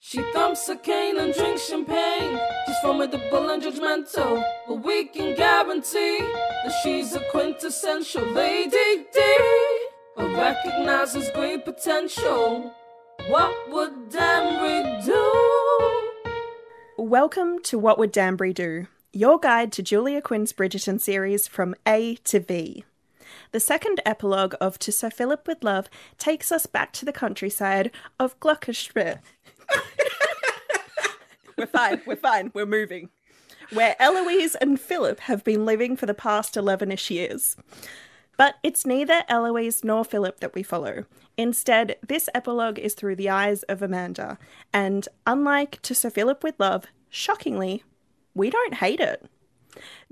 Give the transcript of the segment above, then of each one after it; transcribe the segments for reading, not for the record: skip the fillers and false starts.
She thumps a cane and drinks champagne. She's formidable and judgmental, but we can guarantee that she's a quintessential Lady D, but recognizes great potential. What would Danbury do? Welcome to What Would Danbury Do, your guide to Julia Quinn's Bridgerton series from A to V. The second epilogue of To Sir Phillip with Love takes us back to the countryside of Gloucestershire. We're fine, we're moving. Where Eloise and Phillip have been living for the past 11-ish years. But it's neither Eloise nor Phillip that we follow. Instead, this epilogue is through the eyes of Amanda, and unlike To Sir Phillip with Love, shockingly, we don't hate it.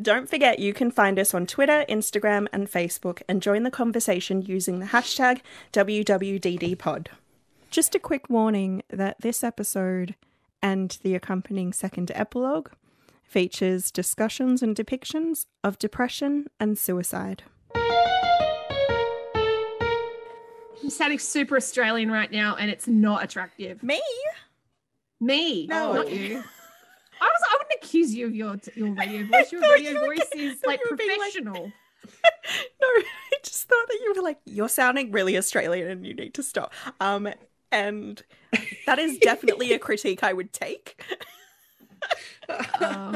Don't forget you can find us on Twitter, Instagram, and Facebook and join the conversation using the hashtag WWDDpod. Just a quick warning that this episode and the accompanying second epilogue features discussions and depictions of depression and suicide. I'm sounding super Australian right now, and it's not attractive. Me? No, not you. I wouldn't accuse you of your radio voice. Your radio voice is like professional. No, I just thought that you were like, you're sounding really Australian and you need to stop. And that is definitely a critique I would take. But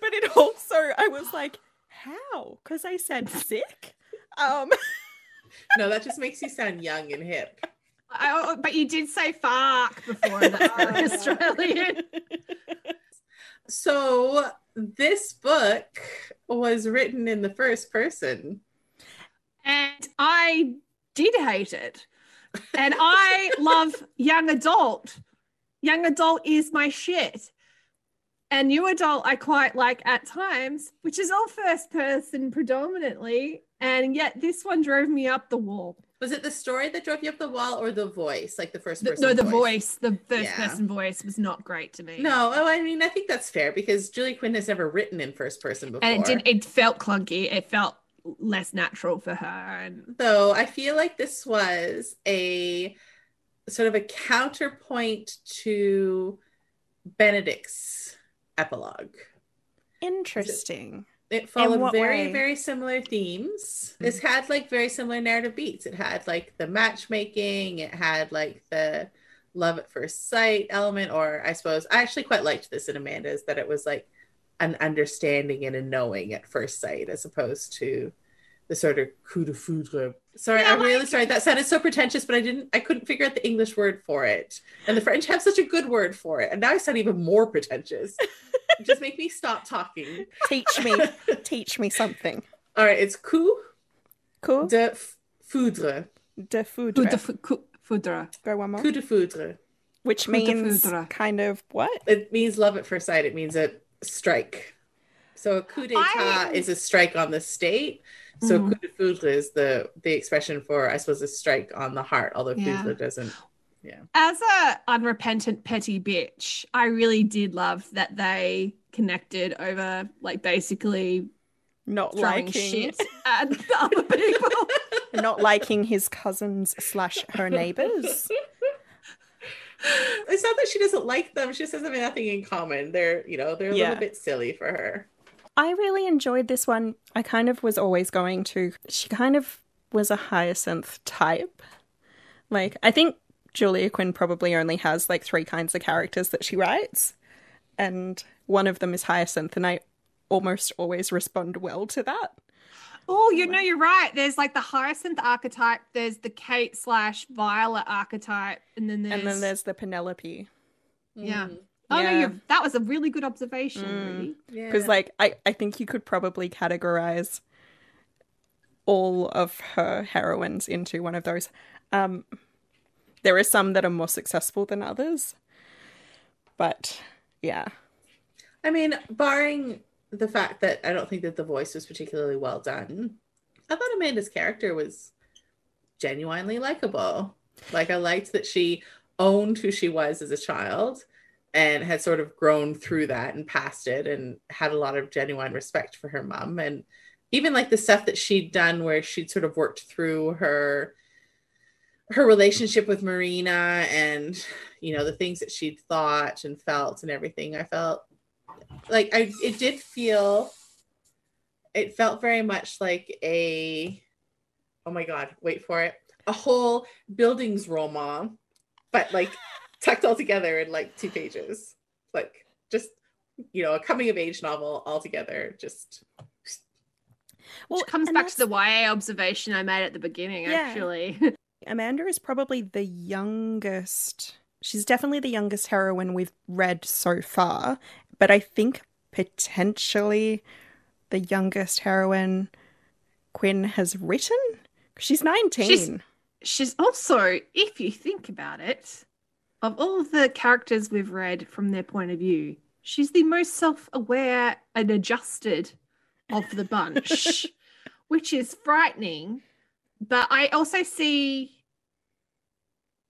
it also, I was like, how? Because I said sick? No, that just makes you sound young and hip. But you did say fuck before. That's very Australian. So this book was written in the first person. And I did hate it. And I love young adult. Young adult is my shit. And new adult I quite like at times, which is all first person predominantly. And yet this one drove me up the wall. Was it the story that drove you up the wall or the voice, like the first person No, the voice. The first person voice was not great to me. No, I mean, I think that's fair because Julia Quinn has never written in first person before. And it felt clunky. It felt less natural for her. And so I feel like this was a sort of a counterpoint to Benedict's epilogue. Interesting. It followed very, very similar themes. This had like very similar narrative beats. It had like the matchmaking. It had like the love at first sight element, or I suppose I actually quite liked this in Amanda's, that it was like an understanding and a knowing at first sight as opposed to the sort of coup de foudre. Sorry, yeah, I'm really sorry. That sounded so pretentious, but I couldn't figure out the English word for it. And the French have such a good word for it. And now I sound even more pretentious. Just make me stop talking. Teach me something. All right, it's coup de foudre. De foudre. Foudre. Go one more. Coup de foudre. Which means kind of what? It means love at first sight. It means a strike. So a coup d'etat is a strike on the state. So coup de foudre is the expression for, I suppose, a strike on the heart, although foudre doesn't. Yeah. As a unrepentant petty bitch, I really did love that they connected over like basically not throwing liking shit at other people. Not liking his cousins / her neighbors. It's not that she doesn't like them, she just has nothing in common. They're a little bit silly for her. I really enjoyed this one. I kind of was always going to. She kind of was a Hyacinth type. Like, I think Julia Quinn probably only has like 3 kinds of characters that she writes, and one of them is Hyacinth, and I almost always respond well to that. Oh, you're right. There's like the Hyacinth archetype, there's the Kate / Violet archetype, and then there's the Penelope. Yeah. Oh, yeah. No, that was a really good observation, really. Because like I think you could probably categorize all of her heroines into one of those. There are some that are more successful than others. But, yeah. I mean, barring the fact that I don't think that the voice was particularly well done, I thought Amanda's character was genuinely likable. Like, I liked that she owned who she was as a child and had sort of grown through that and past it and had a lot of genuine respect for her mom. And even like the stuff that she'd done where she'd sort of worked through her her relationship with Marina and, you know, the things that she'd thought and felt and everything. I felt like it felt very much like oh my God, wait for it. A whole Bildungsroman, but like tucked all together in like 2 pages. Like just, you know, a coming of age novel all together. Just. Which comes back to the YA observation I made at the beginning, actually. Amanda is probably the youngest. She's definitely the youngest heroine we've read so far, but I think potentially the youngest heroine Quinn has written. She's 19. She's also, if you think about it, of all of the characters we've read from their point of view, she's the most self-aware and adjusted of the bunch, which is frightening. But I also see,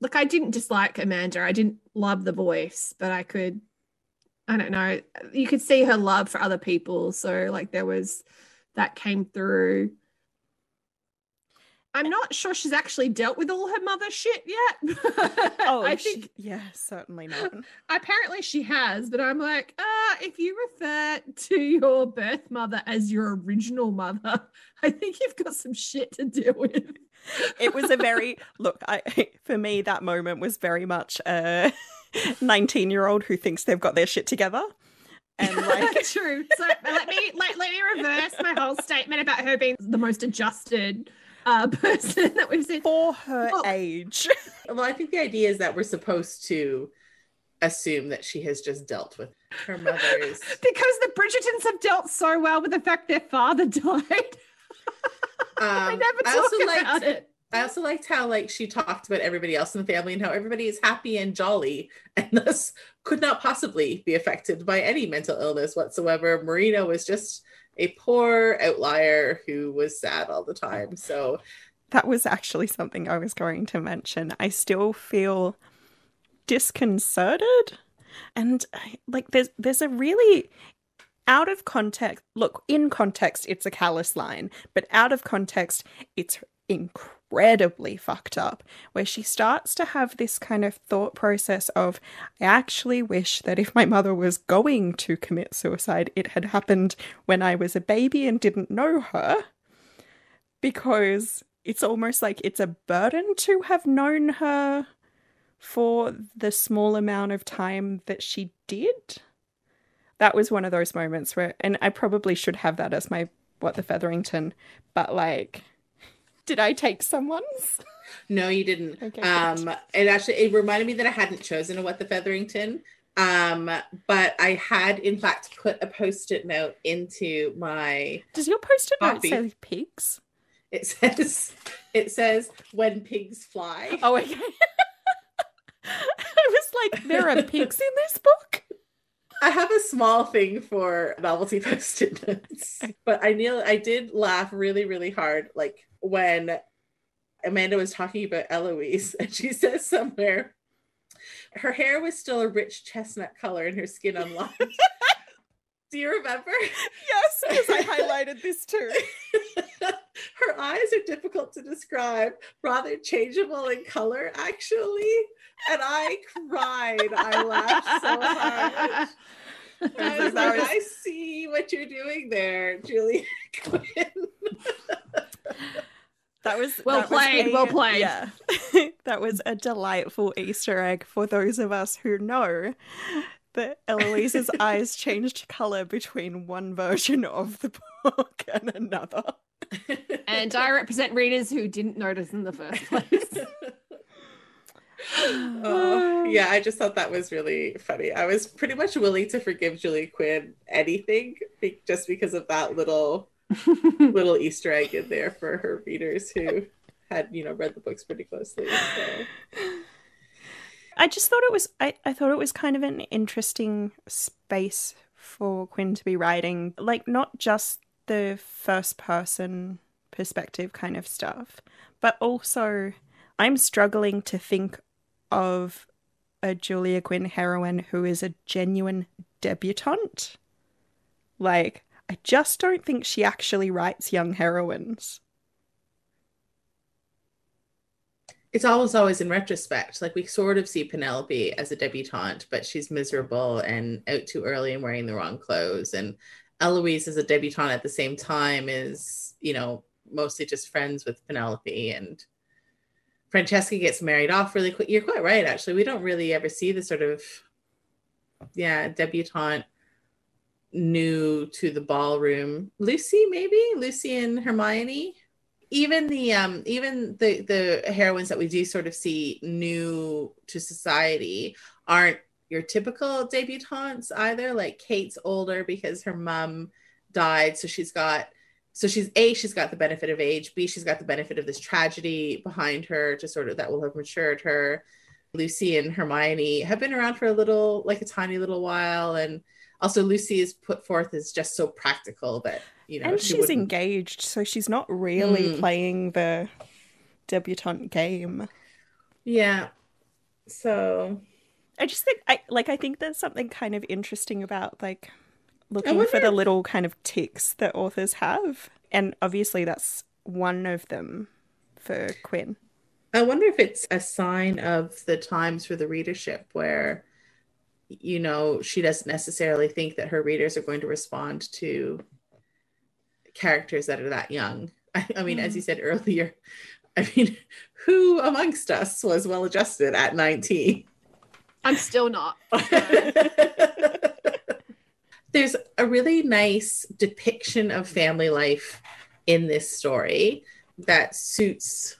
look, I didn't dislike Amanda. I didn't love the voice, but I don't know, you could see her love for other people. So like that came through. I'm not sure she's actually dealt with all her mother shit yet. I think, certainly not. Apparently she has, but I'm like, if you refer to your birth mother as your original mother, I think you've got some shit to deal with. It was for me, that moment was very much a 19-year-old who thinks they've got their shit together. And like, true. So let me reverse my whole statement about her being the most adjusted person that we've seen for her age. Well, I think the idea is that we're supposed to assume that she has just dealt with her mother's because the Bridgertons have dealt so well with the fact their father died. I never talk about it. I also liked how like she talked about everybody else in the family and how everybody is happy and jolly and thus could not possibly be affected by any mental illness whatsoever. Marina was just a poor outlier who was sad all the time. So that was actually something I was going to mention. I still feel disconcerted, and like there's a really out of context. Look, in context, it's a callous line, but out of context, it's incredibly fucked up, where she starts to have this kind of thought process of, I actually wish that if my mother was going to commit suicide, it had happened when I was a baby and didn't know her, because it's almost like it's a burden to have known her for the small amount of time that she did. That was one of those moments where, and I probably should have that as my What the Featherington, but like, did I take someone's? No, you didn't. Okay, it reminded me that I hadn't chosen a What the Featherington. But I had in fact put a Post-it note into my Does your Post-it note copy. say pigs? It says when pigs fly. Oh, okay. I was like, there are pigs in this book? I have a small thing for novelty Post-it notes, but I did laugh really, really hard. Like when Amanda was talking about Eloise, and she says somewhere, her hair was still a rich chestnut color and her skin unlined. Do you remember? Yes, because I highlighted this too. Her eyes are difficult to describe, rather changeable in color, actually. And I cried. I laughed so hard. I was like, I see what you're doing there, Julia Quinn. Well played. Yeah. That was a delightful Easter egg for those of us who know that Eloise's eyes changed colour between one version of the book and another. And I represent readers who didn't notice in the first place. Yeah, I just thought that was really funny. I was pretty much willing to forgive Julia Quinn anything just because of that little Easter egg in there for her readers who had, read the books pretty closely. So. I just thought I thought it was kind of an interesting space for Quinn to be writing, like not just the first person perspective kind of stuff, but also I'm struggling to think of a Julia Quinn heroine who is a genuine debutante. Like, I just don't think she actually writes young heroines. it's always in retrospect. Like, we sort of see Penelope as a debutante, but she's miserable and out too early and wearing the wrong clothes. And Eloise as a debutante at the same time is, you know, mostly just friends with Penelope. And Francesca gets married off really quick. You're quite right, actually. We don't really ever see the sort of, debutante new to the ballroom. Lucy, maybe? Lucy and Hermione. Even the heroines that we do sort of see new to society aren't your typical debutantes either. Like, Kate's older because her mum died, so she's got the benefit of age. B, she's got the benefit of this tragedy behind her to sort of that will have matured her. Lucy and Hermione have been around for a tiny little while, and also Lucy is put forth as just so practical that, you know, and she's engaged, so she's not really playing the debutante game. Yeah. So I just think I think there's something kind of interesting about like looking for the little kind of ticks that authors have, and obviously that's one of them for Quinn. I wonder if it's a sign of the times for the readership where, you know, she doesn't necessarily think that her readers are going to respond to characters that are that young. I mean, as you said earlier, I mean, who amongst us was well adjusted at 19? I'm still not. There's a really nice depiction of family life in this story that suits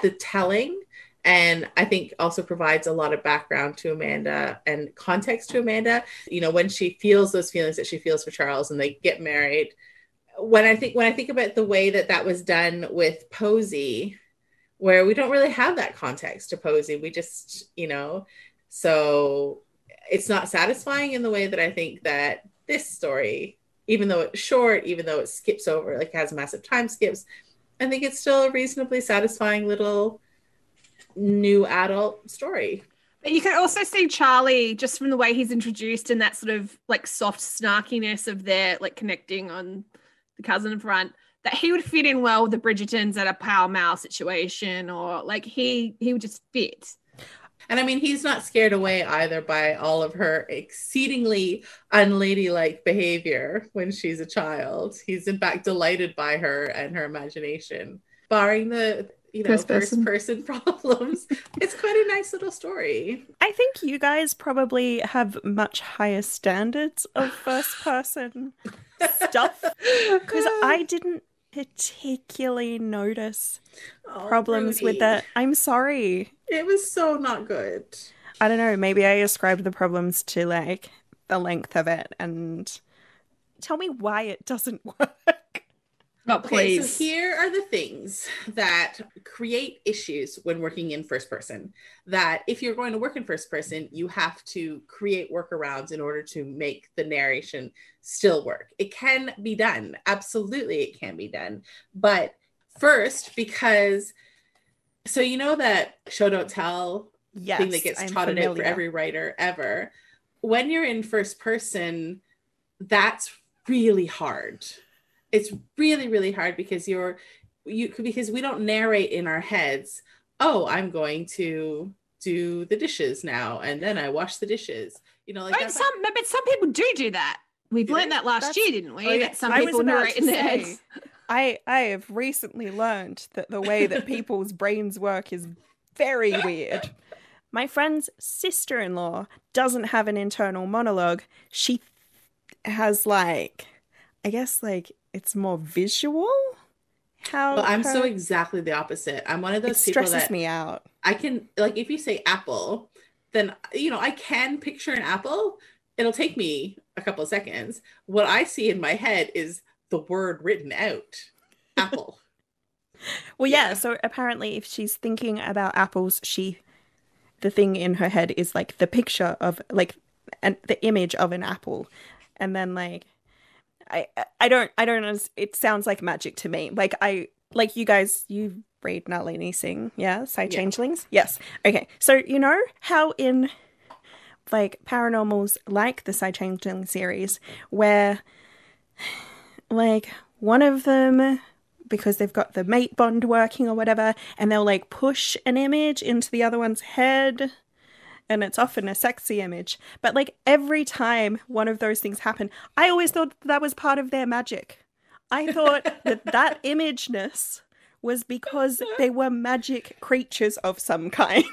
the telling, and I think also provides a lot of background to Amanda and context to Amanda. You know, when she feels those feelings that she feels for Charles and they get married. When I think about the way that was done with Posey, where we don't really have that context to Posey, we just, you know, so it's not satisfying in the way that I think that this story, even though it's short, even though it skips over, like has massive time skips, I think it's still a reasonably satisfying little new adult story. But you can also see Charlie, just from the way he's introduced, and that sort of like soft snarkiness of their like connecting on the cousin front, that he would fit in well with the Bridgertons at a Pall Mall situation, or like he would just fit. And I mean, he's not scared away either by all of her exceedingly unladylike behavior when she's a child. He's in fact delighted by her and her imagination, barring the, you know, first person problems. It's quite a nice little story. I think you guys probably have much higher standards of first person stuff, because I didn't particularly notice problems with that. I'm sorry. It was so not good. I don't know, maybe I ascribed the problems to like the length of it, and tell me why it doesn't work. Oh, please. Okay, so here are the things that create issues when working in first person. That if you're going to work in first person, you have to create workarounds in order to make the narration still work. It can be done. Absolutely, it can be done. But first, because, so you know that show don't tell thing that gets trotted out for every writer ever. When you're in first person, that's really hard. It's really, really hard because because we don't narrate in our heads, oh, I'm going to do the dishes now, and then I wash the dishes. You know, like but some people do that. We've learned that last year, didn't we? That some people narrate in their heads. I have recently learned that the way that people's brains work is very weird. My friend's sister-in-law doesn't have an internal monologue. She has like, I guess like it's more visual. I'm so exactly the opposite. I'm one of those people that stresses me out. I can, like, if you say apple, then, you know, I can picture an apple. It'll take me a couple of seconds. What I see in my head is the word written out. Apple. Well, yeah. So apparently if she's thinking about apples, the thing in her head is like the picture of like the image of an apple. And then like, I don't know. It sounds like magic to me. Like you guys, you read Nalini Singh, yeah? Changelings? Yes. Okay. So you know how in like paranormals like the Changeling series where like one of them because they've got the mate bond working or whatever, and they'll like push an image into the other one's head, and it's often a sexy image. But like every time one of those things happen, I always thought that was part of their magic. I thought that imageness was because they were magic creatures of some kind.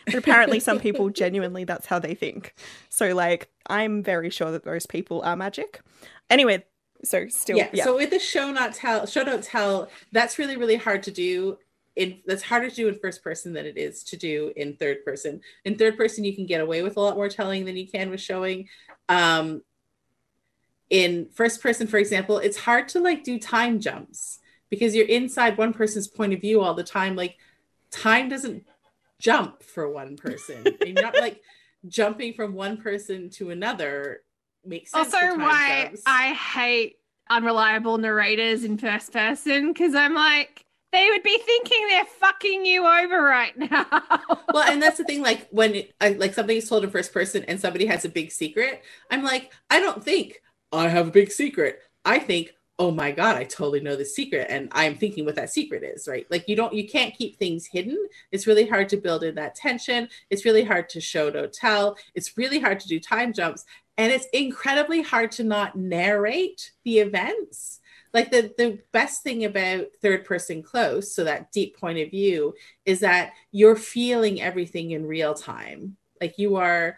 But apparently some people genuinely, that's how they think. So like, I'm very sure that those people are magic. Anyway, so still, yeah. So with the show don't tell, that's really, really hard to do. That's harder to do in first person than it is to do in third person. In third person, you can get away with a lot more telling than you can with showing. In first person, for example, it's hard to like do time jumps because you're inside one person's point of view all the time. Like time doesn't jump for one person. You're not like jumping from one person to another makes sense. Also, why jumps. I hate unreliable narrators in first person, because I'm like, they would be thinking they're fucking you over right now. Well, and that's the thing, like when like something is told in first person and somebody has a big secret, I'm like, I don't think I have a big secret. I think, oh my God, I totally know the secret. And I'm thinking what that secret is, right? Like you can't keep things hidden. It's really hard to build in that tension. It's really hard to show, don't tell. It's really hard to do time jumps. And it's incredibly hard to not narrate the events. Like the best thing about third person close, so that deep point of view, is that you're feeling everything in real time. Like you are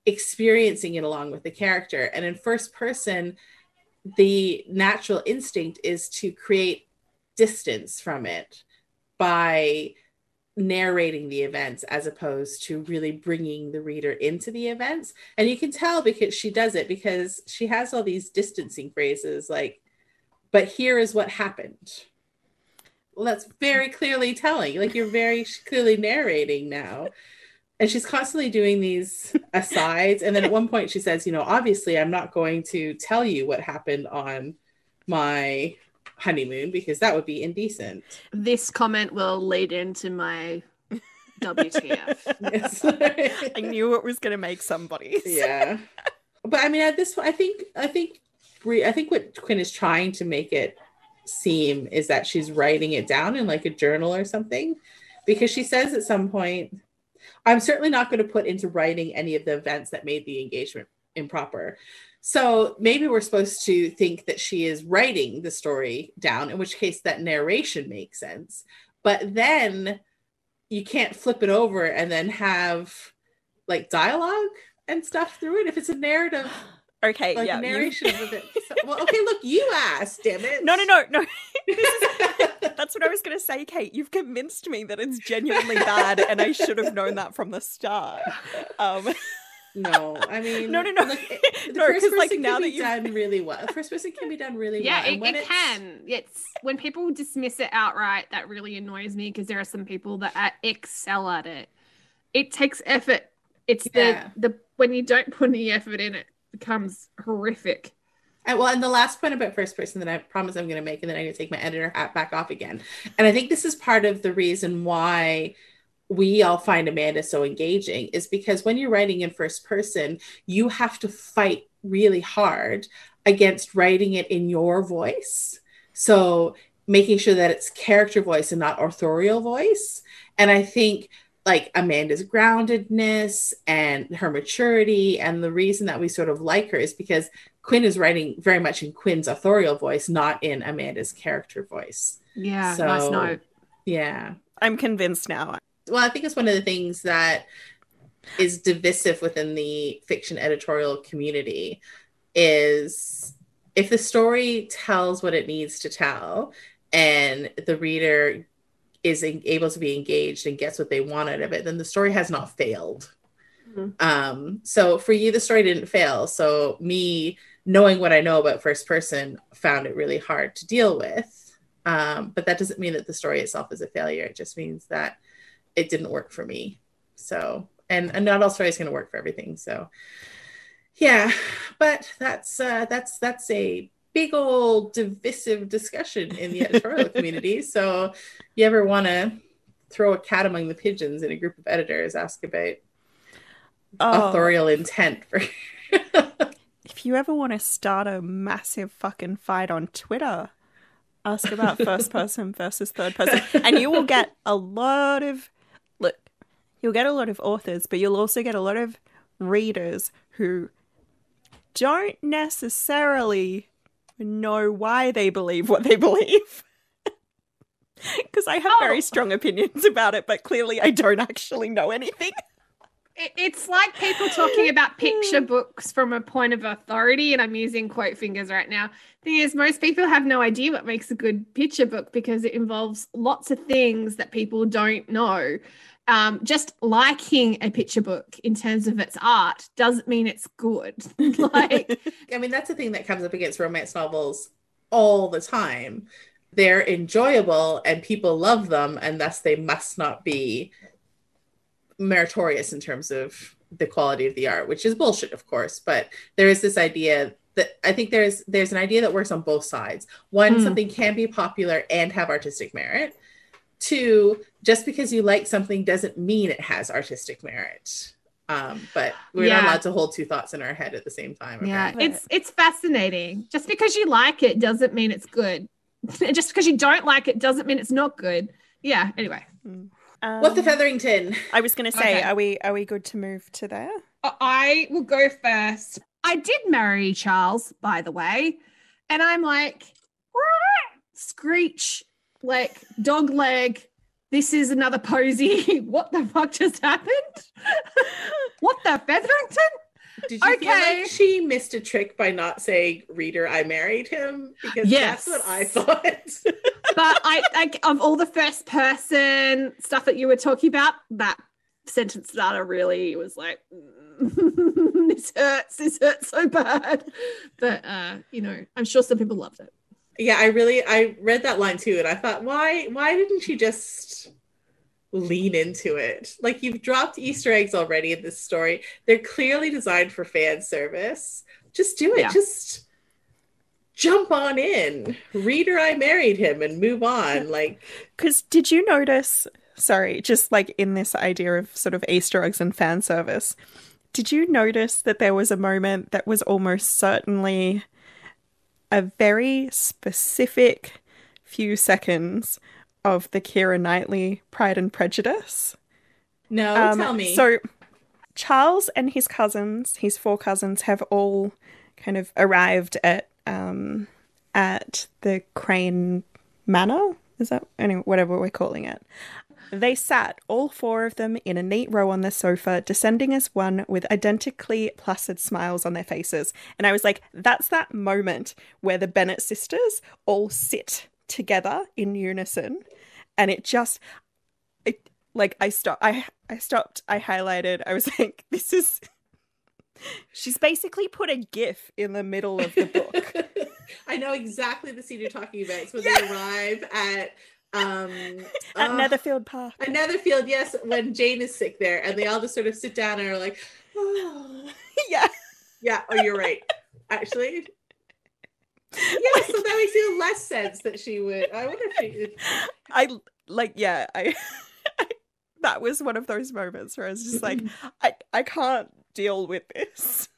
experiencing it along with the character. And in first person, the natural instinct is to create distance from it by narrating the events as opposed to really bringing the reader into the events. And you can tell because she does it, because she has all these distancing phrases like, but here is what happened. Well, that's very clearly telling. Like you're very clearly narrating now. And she's constantly doing these asides. And then at one point she says, obviously I'm not going to tell you what happened on my honeymoon because that would be indecent. This comment will lead into my WTF. Yes. I knew it was going to make somebody. Yeah. But I mean, at this point, I think what Quinn is trying to make it seem is that she's writing it down in like a journal or something, because she says at some point, I'm certainly not going to put into writing any of the events that made the engagement improper. So maybe we're supposed to think that she is writing the story down, in which case that narration makes sense. But then you can't flip it over and then have like dialogue and stuff through it if it's a narrative. Okay, like yeah. Narration of it. Well, okay, look, you asked, damn it. No. That's what I was going to say, Kate. You've convinced me that it's genuinely bad, and I should have known that from the start. No, I mean, no. Look, the No, first person like can now be that done really well. The first person can be done really well. Yeah, And it can. It's when people dismiss it outright that really annoys me, because there are some people that excel at it. It takes effort. It's the when you don't put any effort in it, becomes horrific. And the last point about first person that I promise I'm going to make, and then I'm going to take my editor hat back off again. And I think this is part of the reason why we all find Amanda so engaging, is because when you're writing in first person, you have to fight really hard against writing it in your voice. So making sure that it's character voice and not authorial voice. And I think like Amanda's groundedness and her maturity, and the reason that we sort of like her is because Quinn is writing very much in Quinn's authorial voice, not in Amanda's character voice. Yeah, so, nice note. Yeah. I'm convinced now. Well, I think it's one of the things that is divisive within the fiction editorial community is if the story tells what it needs to tell and the reader is able to be engaged and gets what they want out of it, then the story has not failed. Mm-hmm. So for you, the story didn't fail. So me knowing what I know about first person found it really hard to deal with. But that doesn't mean that the story itself is a failure. It just means that it didn't work for me. So, and not all stories going to work for everything. So yeah, but that's a big old divisive discussion in the editorial community. So you ever want to throw a cat among the pigeons in a group of editors, ask about authorial intent for if you ever want to start a massive fucking fight on Twitter ask about first person versus third person, and you will get a lot of you'll get a lot of authors, but you'll also get a lot of readers who don't necessarily know why they believe what they believe. Because I have very strong opinions about it, but clearly I don't actually know anything. It's like people talking about picture books from a point of authority, and I'm using quote fingers right now. Thing is, most people have no idea what makes a good picture book because it involves lots of things that people don't know. Just liking a picture book in terms of its art doesn't mean it's good. Like, I mean, that's the thing that comes up against romance novels all the time. They're enjoyable and people love them, and thus they must not be meritorious in terms of the quality of the art, which is bullshit, of course. But there is this idea that I think there's an idea that works on both sides. One, something can be popular and have artistic merit. Two, just because you like something doesn't mean it has artistic merit. But we're not allowed to hold two thoughts in our head at the same time. Yeah, it's fascinating. Just because you like it doesn't mean it's good. Just because you don't like it doesn't mean it's not good. Yeah, anyway. What's the Featherington? I was going to say, Okay. are we good to move to there? I will go first. I did marry Charles, by the way, and I'm like, screech, like dog leg. This is another Posey. What the fuck just happened? What the Featherington? Did you feel like she missed a trick by not saying, "Reader, I married him"? Because that's what I thought. But I of all the first person stuff that you were talking about, that sentence starter really was like, this hurts so bad. But I'm sure some people loved it. Yeah, I read that line too, and I thought, why didn't she just lean into it? Like, you've dropped Easter eggs already in this story. They're clearly designed for fan service. Just do it. Yeah. Just jump on in. Reader, I married him, and move on. Like, because did you notice, sorry, just like in this idea of sort of Easter eggs and fan service, did you notice that there was a moment that was almost certainly a very specific few seconds of the Keira Knightley Pride and Prejudice? No, tell me. So Charles and his cousins, his 4 cousins, have all kind of arrived at the Crane Manor. Is that anyway, whatever we're calling it? They sat, all 4 of them, in a neat row on the sofa, descending as one, with identically placid smiles on their faces. And I was like, that's that moment where the Bennet sisters all sit together in unison, and I stopped, I highlighted, I was like, she's basically put a GIF in the middle of the book. I know exactly the scene you're talking about. It's when they arrive at Netherfield Park. At Netherfield, yes, when Jane is sick there, and they all just sort of sit down and are like, oh. Yeah, oh, you're right. Actually, yeah, so that makes even less sense that she would. I wonder if she. That was one of those moments where I was just like, I can't deal with this.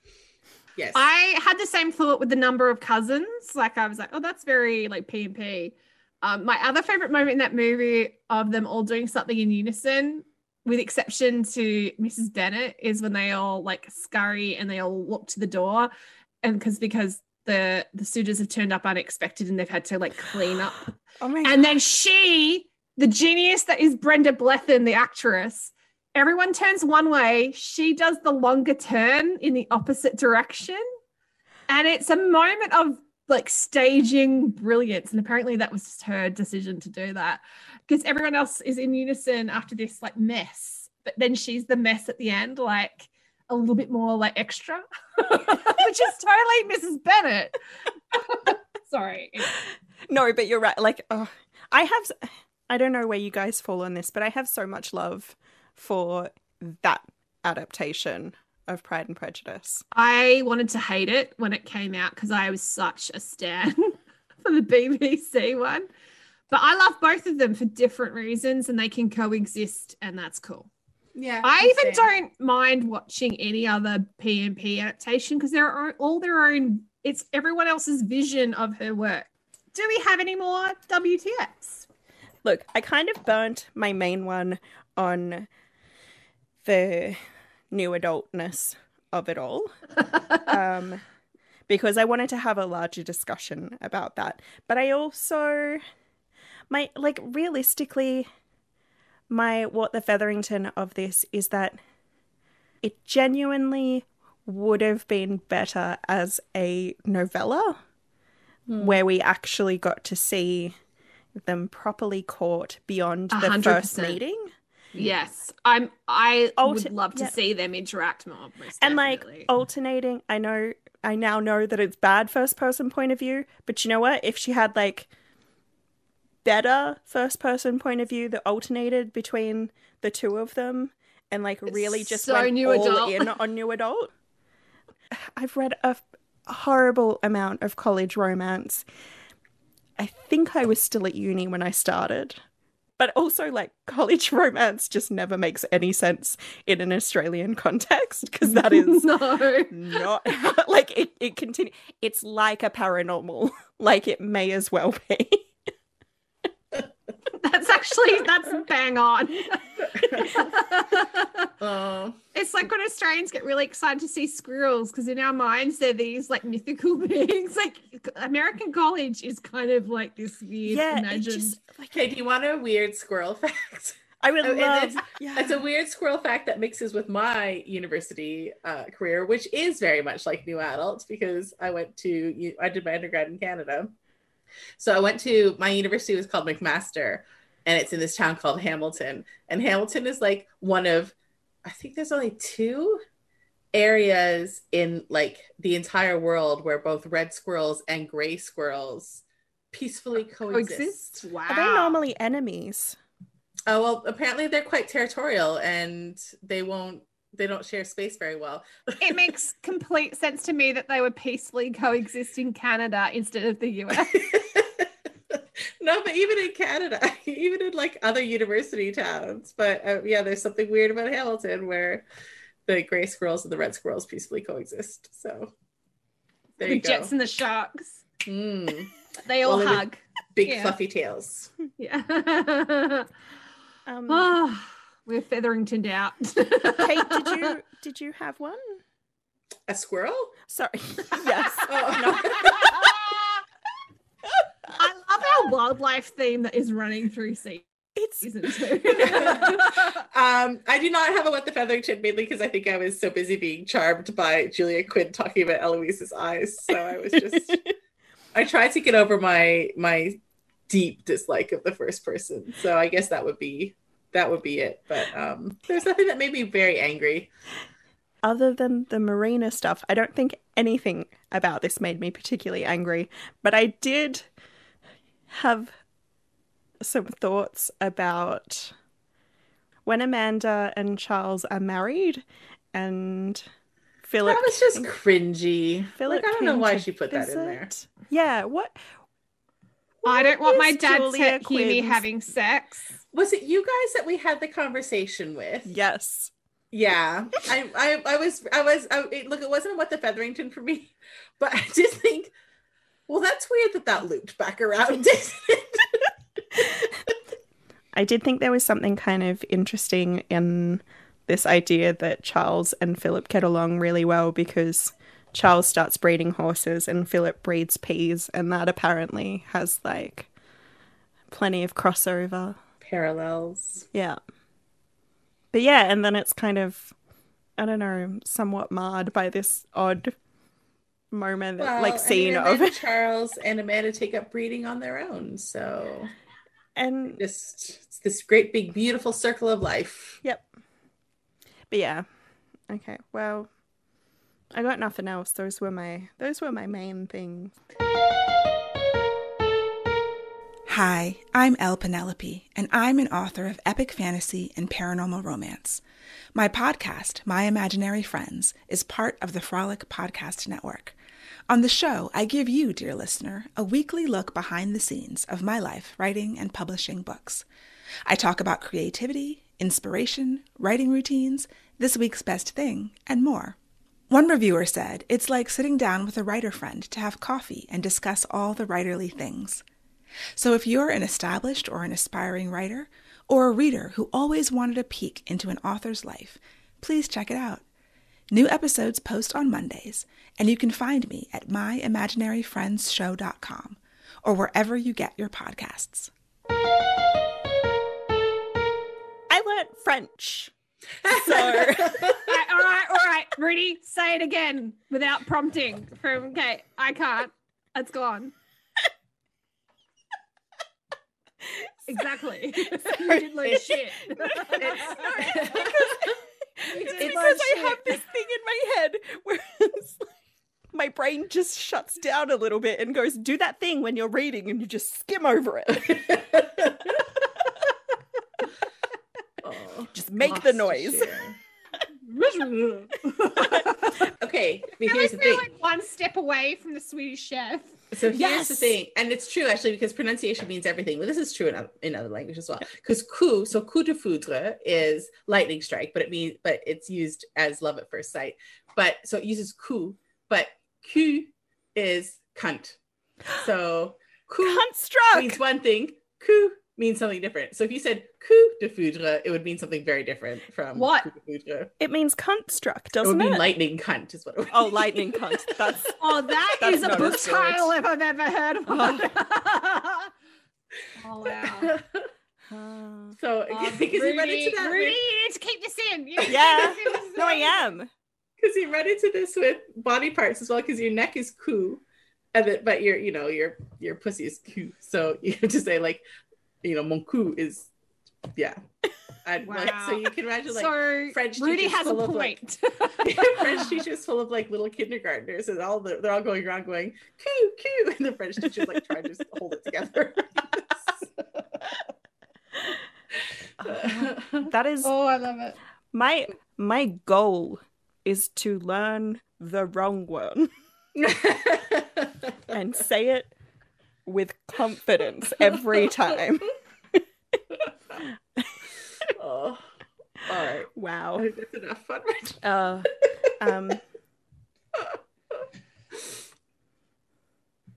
Yes, I had the same thought with the number of cousins. Like, I was like, oh, that's very like P&P. My other favorite moment in that movie of them all doing something in unison, with exception to Mrs. Bennet, is when they all like scurry and they all look to the door, and because the suitors have turned up unexpected and they've had to like clean up. Oh my God. And then the genius that is Brenda Blethyn, the actress, everyone turns one way, she does the longer turn in the opposite direction, and it's a moment of like staging brilliance. And apparently that was just her decision to do that, because everyone else is in unison after this like mess, but then she's the mess at the end, like a little bit more like extra, which is totally Mrs. Bennet. Sorry. No, but you're right. Like, I don't know where you guys fall on this, but I have so much love for that adaptation of Pride and Prejudice. I wanted to hate it when it came out because I was such a stan for the BBC one. But I love both of them for different reasons, and they can coexist, and that's cool. Yeah, I even don't mind watching any other P&P adaptation because they're all their own. It's everyone else's vision of her work. Do we have any more WTFs? Look, I kind of burnt my main one on the new adultness of it all. Because I wanted to have a larger discussion about that. But I also, realistically, what the Featherington of this is that it genuinely would have been better as a novella where we actually got to see them properly caught beyond the 100%. first meeting. Yes, I would love to see them interact more. Most And definitely. alternating, I now know that it's bad first person point of view, but you know what? If she had better first person point of view that alternated between the two of them and really just so went new all adult. in on new adult. I've read a horrible amount of college romance. I think I was still at uni when I started. But also, college romance just never makes any sense in an Australian context because that is not it continue. It's like a paranormal. It may as well be. That's bang on. Oh. It's like when Australians get really excited to see squirrels because in our minds they're these mythical beings. American college is kind of this weird imagined. Okay, do you want a weird squirrel fact? I would love. It's a weird squirrel fact that mixes with my university career, which is very much like new adults because I did my undergrad in Canada. So I went to, my university was called McMaster, and it's in this town called Hamilton. And Hamilton is one of, I think there's only 2 areas in the entire world where both red squirrels and gray squirrels peacefully coexist. Wow. Are they normally enemies? Oh, well, apparently they're quite territorial and they don't share space very well. It makes complete sense to me that they would peacefully coexist in Canada instead of the US. No, but even in Canada, even in other university towns. But there's something weird about Hamilton where the gray squirrels and the red squirrels peacefully coexist. So there you go. The jets and the sharks. Mm. They all hug. Big fluffy tails. Yeah. Um, We're featheringtoned out. Kate, did you have one? A squirrel? Sorry. Yes. Oh, no. I love our wildlife theme that is running through season 2. I do not have a What the Featherington, mainly because I think I was so busy being charmed by Julia Quinn talking about Eloise's eyes. So I was just, I tried to get over my deep dislike of the first person. So I guess that would be it. But there's nothing that made me very angry. Other than the Marina stuff, I don't think anything about this made me particularly angry. But I did have some thoughts about when Amanda and Charles are married and Philip. That was just cringy. Philip I don't know came why to she put that in visit. there. Yeah, what I don't want my is dad Julia to hear me Quinn's- having sex. Was it you guys that we had the conversation with? Yes. Yeah, I was look, it wasn't What the Featherington for me, but I did think, well, that's weird that looped back around, didn't it? I did think there was something kind of interesting in this idea that Charles and Philip get along really well because Charles starts breeding horses and Philip breeds peas, and that apparently has plenty of crossover. Parallels. Yeah. But yeah, and then it's kind of, I don't know, somewhat marred by this odd moment, scene of then Charles and Amanda take up breeding on their own. So, and it's this great big beautiful circle of life. Yep. But yeah, okay. Well, I got nothing else. Those were my main things. Hi, I'm Elle Penelope, and I'm an author of epic fantasy and paranormal romance. My podcast, My Imaginary Friends, is part of the Frolic Podcast Network. On the show, I give you, dear listener, a weekly look behind the scenes of my life writing and publishing books. I talk about creativity, inspiration, writing routines, this week's best thing, and more. One reviewer said, it's like sitting down with a writer friend to have coffee and discuss all the writerly things. So if you're an established or an aspiring writer, or a reader who always wanted a peek into an author's life, please check it out. New episodes post on Mondays, and you can find me at myimaginaryfriendsshow.com or wherever you get your podcasts. I learnt French. So all right. Rudy, say it again without prompting. Okay, I can't. It's gone. Exactly. You did learn shit. It's because I have this thing in my head where it's like, my brain just shuts down a little bit and goes, do that thing when you're reading and you just skim over it. Just make the noise. Okay, but I here's the feel thing. like one step away from the Swedish chef. So here's the thing, and it's true actually because pronunciation means everything. But this is true in other languages as well. Because coup de foudre is lightning strike, but it's used as love at first sight. But so it uses coup, but cul is cunt. So coup Cunt struck means one thing, coup means something different. So if you said coup de foudre, it would mean something very different from What? coup de foudre. It means cunt struck, It doesn't would it? mean lightning cunt is what it would Oh, mean. lightning cunt. That's That That's is a not book as good. title if I've ever heard of one. Oh, wow. So because he read into that Rudy, with, you need to keep this in. You need to yeah. keep this in. No, I am. because he read into this with body parts as well, because your neck is coup, and then, but your pussy is cou. So you have to say like, mon cou is, yeah. Like, so you can imagine like So French Rudy teachers has a full of, like, point. French teachers full of like little kindergartners, and they're all going around going coo coo, and the French teachers like trying to just hold it together. That is I love it. my goal is to learn the wrong one and say it with confidence every time. Oh, all right. I Wow. think that's enough fun.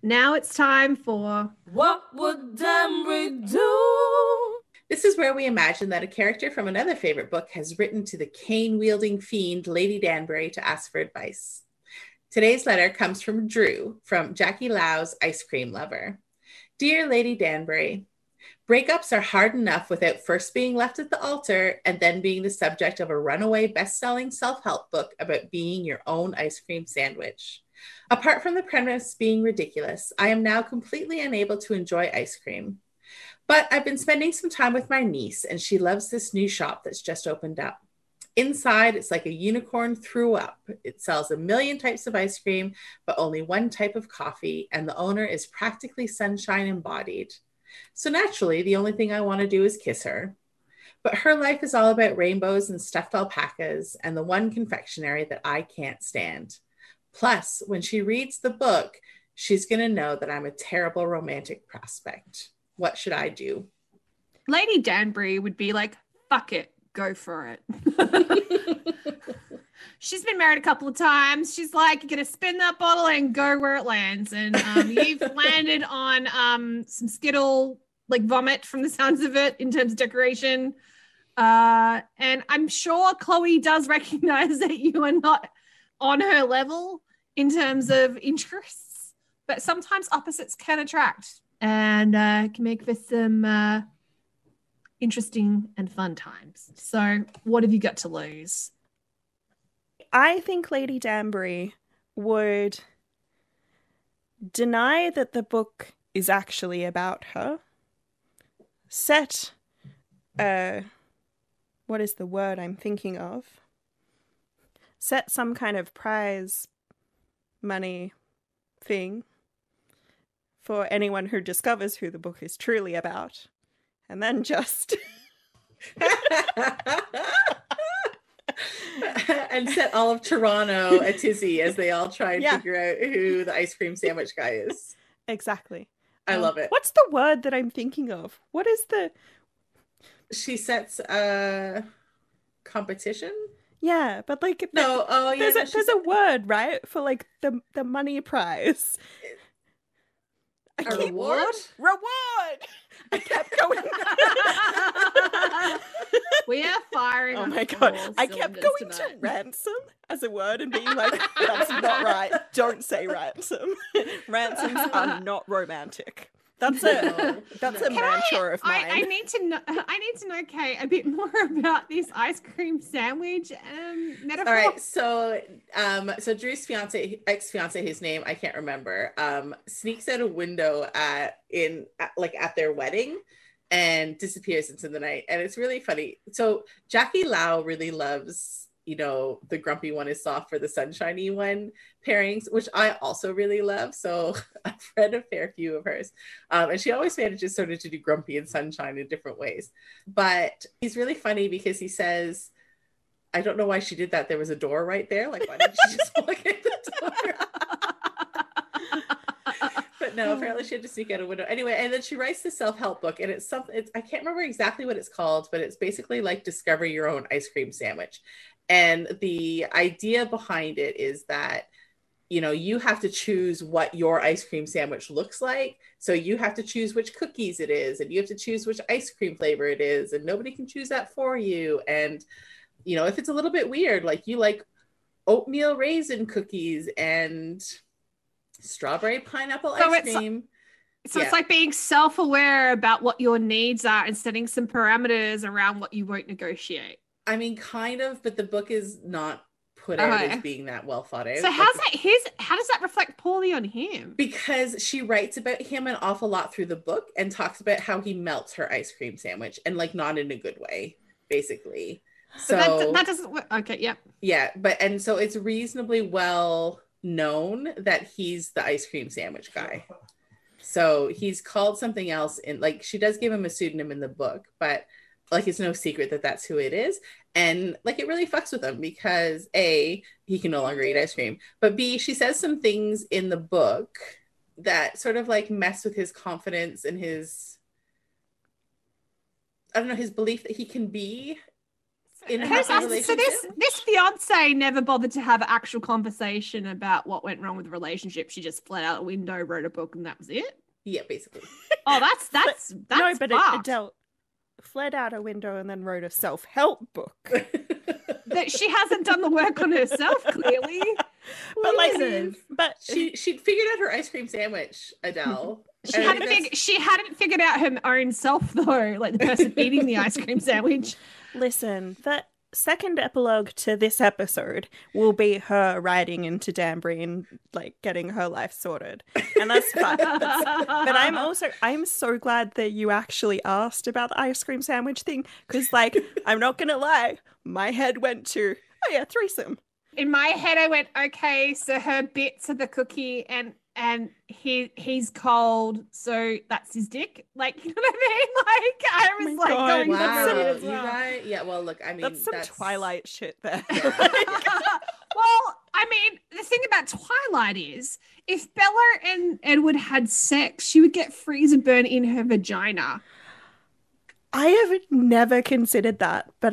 Now it's time for What would Danbury do? This is where we imagine that a character from another favorite book has written to the cane-wielding fiend Lady Danbury to ask for advice. Today's letter comes from Drew, from Jackie Lau's Ice Cream Lover. Dear Lady Danbury, breakups are hard enough without first being left at the altar and then being the subject of a runaway best-selling self-help book about being your own ice cream sandwich. Apart from the premise being ridiculous, I am now completely unable to enjoy ice cream. But I've been spending some time with my niece, and she loves this new shop that's just opened up. Inside, it's like a unicorn threw up. It sells a million types of ice cream, but only one type of coffee, and the owner is practically sunshine embodied. So naturally, the only thing I want to do is kiss her. But her life is all about rainbows and stuffed alpacas and the one confectionery that I can't stand. Plus, when she reads the book, she's going to know that I'm a terrible romantic prospect. What should I do? Lady Danbury would be like, fuck it, go for it. She's been married a couple of times. She's like, you're going to spin that bottle and go where it lands. And you've landed on some Skittle, like vomit from the sounds of it in terms of decoration. And I'm sure Chloe does recognize that you are not on her level in terms of interests, but sometimes opposites can attract and can make for some interesting and fun times. So what have you got to lose? I think Lady Danbury would deny that the book is actually about her. Set what is the word I'm thinking of? Set some kind of prize money thing for anyone who discovers who the book is truly about. And then just and set all of Toronto a tizzy as they all try and figure out who the ice cream sandwich guy is. Exactly. I love it. What's the word that I'm thinking of? What is the... She sets a competition? Yeah, but like No, oh yeah, there's a word, right, for like the money prize. I a reward. Reward. I kept going. We are firing. Oh on my god! all I kept cylinders going tonight. to ransom as a word and being like, "That's not right. Don't say ransom. Ransoms are not romantic." That's a mantra of mine. I need to know, Kate, a bit more about this ice cream sandwich metaphor. All right, so Drew's ex-fiance, whose name I can't remember, sneaks out a window at their wedding and disappears into the night, and it's really funny. So Jackie Lau really loves, the grumpy one is soft for the sunshiny one pairings, which I also really love. So I've read a fair few of hers. And she always manages sort of to do grumpy and sunshine in different ways. But he's really funny because he says, I don't know why she did that. There was a door right there. Like, why didn't she just look at the door? But no, apparently she had to sneak out a window. Anyway, and then she writes the self-help book, and it's I can't remember exactly what it's called, but it's basically like discover your own ice cream sandwich. And the idea behind it is that, you have to choose what your ice cream sandwich looks like. So you have to choose which cookies it is, and you have to choose which ice cream flavor it is, and nobody can choose that for you. And, if it's a little bit weird, like you like oatmeal raisin cookies and strawberry pineapple ice cream. It's like being self-aware about what your needs are and setting some parameters around what you won't negotiate. I mean, kind of, but the book is not put out as being that well thought out. So how does that reflect poorly on him? Because she writes about him an awful lot through the book and talks about how he melts her ice cream sandwich, and like not in a good way, basically. So that doesn't work. Okay, yep. Yeah, and so it's reasonably well known that he's the ice cream sandwich guy. So he's called something else she does give him a pseudonym in the book, but like it's no secret that that's who it is. And like it really fucks with him because A, he can no longer eat ice cream, but B, she says some things in the book that sort of like mess with his confidence and his belief that he can be in a happy relationship. So this fiance never bothered to have an actual conversation about what went wrong with the relationship. She just fled out a window, wrote a book, and that was it. Yeah, basically. Oh, that's no, but fucked. Adele fled out a window and then wrote a self-help book. That she hasn't done the work on herself, clearly. But she'd figured out her ice cream sandwich, Adele. She hadn't figured out her own self though, like the person eating the ice cream sandwich. Listen, the second epilogue to this episode will be her riding into Danbury and like getting her life sorted, and that's fine. But I'm so glad that you actually asked about the ice cream sandwich thing, because like I'm not gonna lie, my head went to threesome. In my head, I went, okay, so her bits of the cookie and he's cold, so that's his dick. Like, you know what I mean? Like, I was going wow. through it as well. Right? Yeah, well, look, I mean, that's some Twilight shit there. Well, I mean, the thing about Twilight is, if Bella and Edward had sex, she would get freeze and burn in her vagina. I have never considered that, but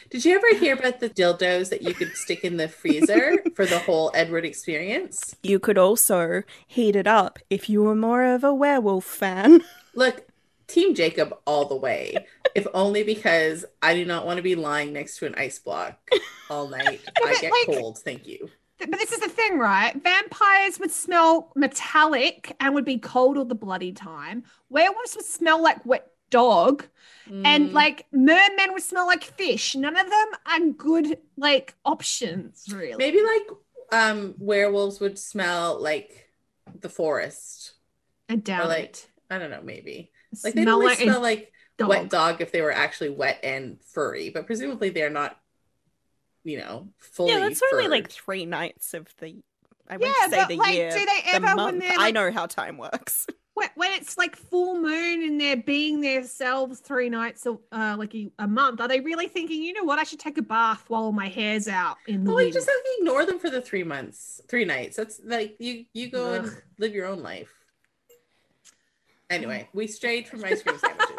Did you ever hear about the dildos that you could stick in the freezer for the whole Edward experience? You could also heat it up if you were more of a werewolf fan. Look, Team Jacob all the way. If only because I do not want to be lying next to an ice block all night. I get cold, thank you. But this is the thing, right? Vampires would smell metallic and would be cold all the bloody time. Werewolves would smell like wet dog. And like mermen would smell like fish. None of them are good like options, really. Maybe like werewolves would smell like the forest. I doubt or like, it. I don't know, maybe. Like they only smell like dog. Wet dog if they were actually wet and furry, but presumably they're not, fully. Yeah, that's only like 3 nights of the. I wouldn't say the year. Do they ever, the month. when they're I know how time works. When it's like full moon and they're being themselves 3 nights, like a month, are they really thinking, you know what, I should take a bath while my hair's out in the wind? You just have to ignore them for the 3 nights. That's like you go and live your own life. Anyway, we strayed from ice cream sandwiches.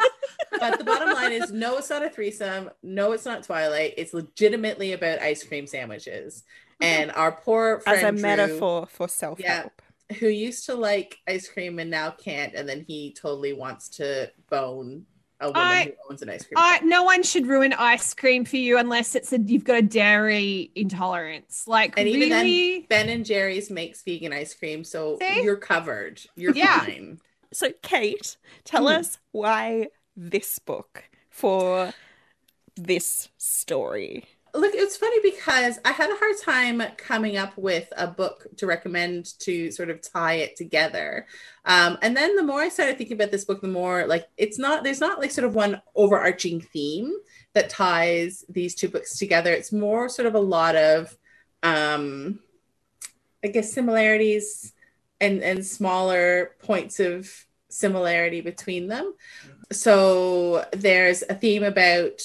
But the bottom line is, no, it's not a threesome. No, it's not Twilight. It's legitimately about ice cream sandwiches. And our poor friend As a Drew, metaphor for self-help. who used to like ice cream and now can't, and then he totally wants to bone a woman who owns an ice cream shop. No one should ruin ice cream for you unless you've got a dairy intolerance. Like, And really? even then, Ben and Jerry's makes vegan ice cream, so See? you're covered. You're fine. So, Kate, tell us why this book for this story. Look, it's funny because I had a hard time coming up with a book to recommend to sort of tie it together. And then the more I started thinking about this book, the more like there's not like sort of one overarching theme that ties these two books together. It's more sort of a lot of, I guess, similarities and smaller points of similarity between them. So there's a theme about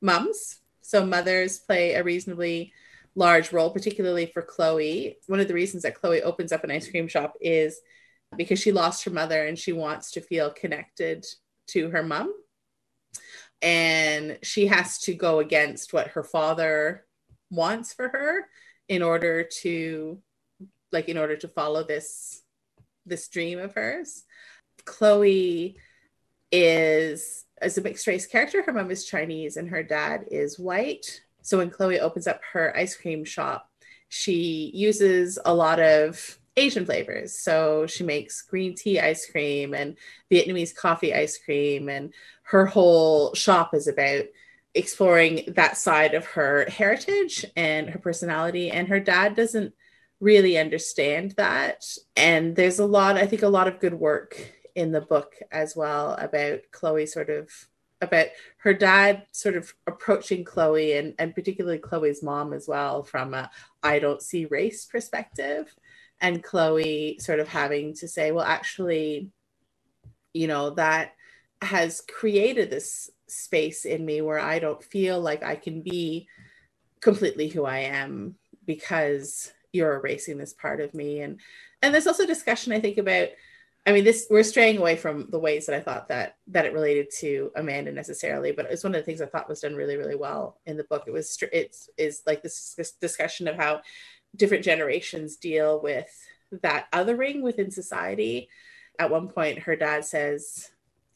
mums. So mothers play a reasonably large role, particularly for Chloe. One of the reasons that Chloe opens up an ice cream shop is because she lost her mother and she wants to feel connected to her mom. And she has to go against what her father wants for her in order to follow this dream of hers. Chloe is a mixed race character. Her mom is Chinese and her dad is white. So when Chloe opens up her ice cream shop, she uses a lot of Asian flavors. So she makes green tea ice cream and Vietnamese coffee ice cream. And her whole shop is about exploring that side of her heritage and her personality. And her dad doesn't really understand that. And there's a lot of good work in the book as well about Chloe about her dad sort of approaching Chloe and particularly Chloe's mom as well from a I don't see race perspective, and Chloe sort of having to say, well, actually, that has created this space in me where I don't feel like I can be completely who I am because you're erasing this part of me. And there's also discussion, I think, about, we're straying away from the ways that I thought that it related to Amanda necessarily, but it's one of the things I thought was done really, really well in the book. It's like this discussion of how different generations deal with that othering within society. At one point, her dad says,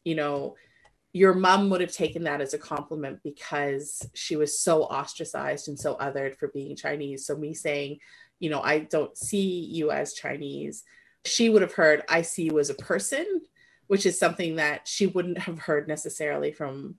your mom would have taken that as a compliment because she was so ostracized and so othered for being Chinese. So me saying, I don't see you as Chinese, she would have heard, I see you as a person, which is something that she wouldn't have heard necessarily from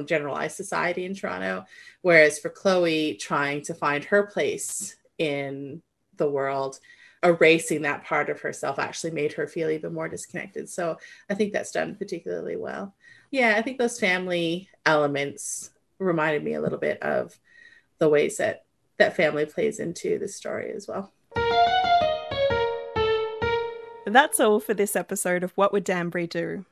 generalized society in Toronto. Whereas for Chloe, trying to find her place in the world, erasing that part of herself actually made her feel even more disconnected. So I think that's done particularly well. Yeah, I think those family elements reminded me a little bit of the ways that family plays into the story as well. That's all for this episode of What Would Danbury Do?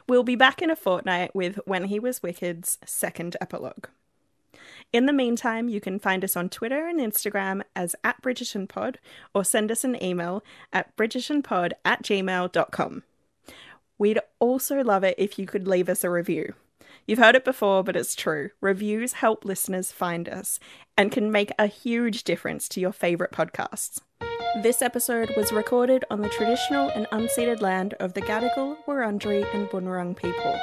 We'll be back in a fortnight with When He Was Wicked's second epilogue. In the meantime, you can find us on Twitter and Instagram as @BridgertonPod or send us an email at bridgertonpod@gmail.com. We'd also love it if you could leave us a review. You've heard it before, but it's true. Reviews help listeners find us and can make a huge difference to your favourite podcasts. This episode was recorded on the traditional and unceded land of the Gadigal, Wurundjeri and Bunurong people,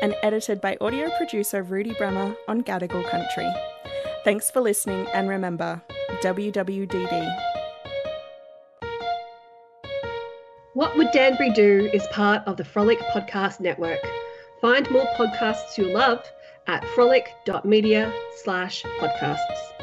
and edited by audio producer Rudy Bremer on Gadigal country. Thanks for listening, and remember, WWDD. What Would Danbury Do is part of the Frolic Podcast Network. Find more podcasts you'll love at frolic.media/podcasts.